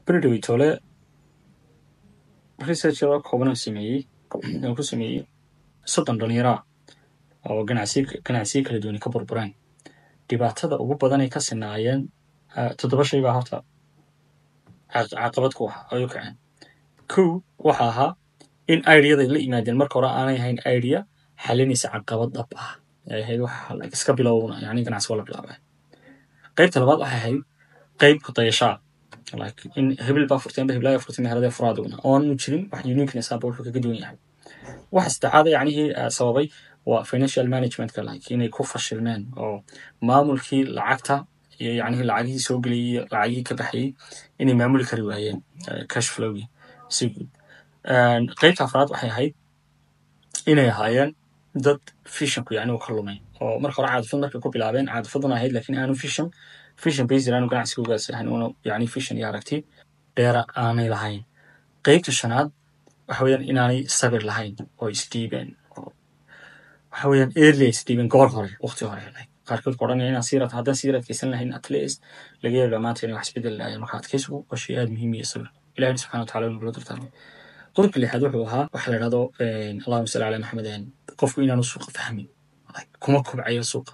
beri tole research kooban sameeyey oo ku sameeyey 30 dhalinyaro oo ganacsi kala duwan ka burbureen dhibaatada ugu badan ay ka sinaayeen 7 shay baa horta caqabad ku ah ayuu kacay waxa ahaa in idea-da la yimaadeen marka hore aanay ahayn idea xalinaysa caqabad dhab ah ay ahayd wax iska bilowna yani ganacsi wala bilaabay qaybta labaad waxay ahayd qayb ku dayashaa like in hebel baa furteen hebel ayaa furteen meherada furaaduna oon jirin wax uniqueness ah wuxuu kaga duwan yahay wax istacaada yani sababay waa financial management ka like inay ku fashilmeen oo maamulkii lacagta iyo yani lacagii soo galiyay lacagii ka baxay inay maamuli kari waayeen cash flow si good qaybta afraad waxay ahayd inay ahaayeen dad visionku yani uu ka lumay oo marka hore caadifad marka ku bilaabeen caadifaduna ahayd laakiin aanu vision based aanu ganacsiga ugaas ahayn oo yani vision iyo aragti dheera aanay lahayn qaybta shanaad waxa weeyaan inaanay sabir lahayn oo isdiibeen waxa weeyaan early isdiibeen goor hore waqti hore qaarkood qoran inaan siirat haddaan siiradkaysan lahayn at least laga yaabo maanta inay wax isbedel lahayn marka adkaysigu waa shay aad muhiim iyo sabir ilaahay subxaanahu wa tacaala inuu dartaan qodobka lixaad wuxuu ahaa waxa la yiraahdo allahumma salli ala maxamedin qofku inaanu suuqa fahmin kuma kobcayo suuqa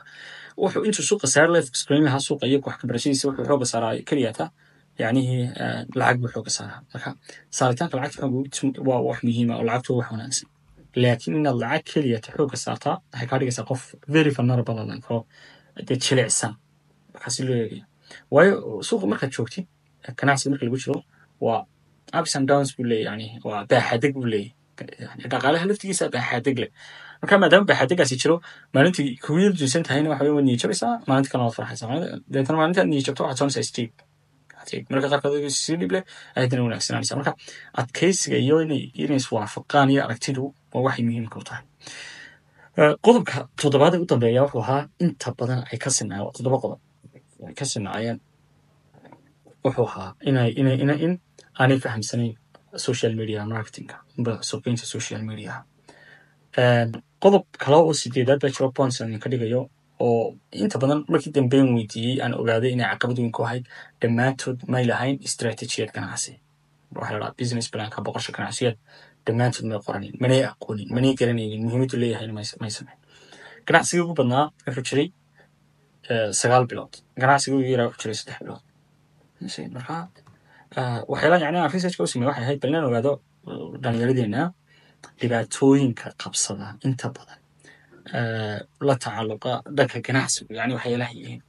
wuxuu intuu suuqa saar leef explain lahaa suuqa iyo wax ka barashadiisa wuxuu xooga saaraa keliyata yani lacag buu xooga saaraa marka saaritaanka lacagta waa wax muhiim ah oo lacagtu wax wanaagsan laakiin inaad lacag keliyata xooga saartaa waxay ka dhigaysaa qof very vulnerable oo dad jilicsan markaas loo eegayo waayo suuqa markaad joogtid ganacsiga marka lagu jiro waa ups and downs buu leeyahay yani waa baaxadig buu leeyahay dhaqaalaha laftigiisa baaxadig leh marka maadaama baaxadigaasi jiro maalintii kuwiil jinsan tahayna waxa weyn niyo jabisa maalintii kale waad farxaysaa deetan maalintii niyo jabto waxaad soonaysaa steep marka qaarkood si dhib leh ayadana wanaagsanaysaa marka adkaysiga iyo inay iswaafaqaan iyo aragtidu waa wax muhiim ku tahay qodobka toddobaad ugu dambeeya wuxuu ahaa inta badan ay ka sinaayeen 7 qodob ay ka sinaayeen wuxuu ahaa in aanay fahamsanayn social media marketing suuqgeynta social media qodob kale oo 8aad baa jiro points aan ka dhigayo oo inta badan markii dambeyn weydiiyey aan ogaaday inay caqabad weyn ku ahayd dhammaantood may lahayn istaraatiijiyad ganacsi waxa la business plan ka boqosho ganacsiyeed dhammaantood may qoranin manay aqoonin manay garanaynin muhiimaddu leeyahay may sameyn ganacsiga ugu badnaa wuxuu jiray 9 bilood ganacsiga ugu yaraa wuxuu jiray 3 bilood marka waxyaalaha yani aan research ku sameeyay waxay ahayd bal inaan ogaado dhalinyaradeenna dhibaatooyinka qabsada inta badan la tacalluqa dhanka ganacsiga yani waxyaalaha yihiin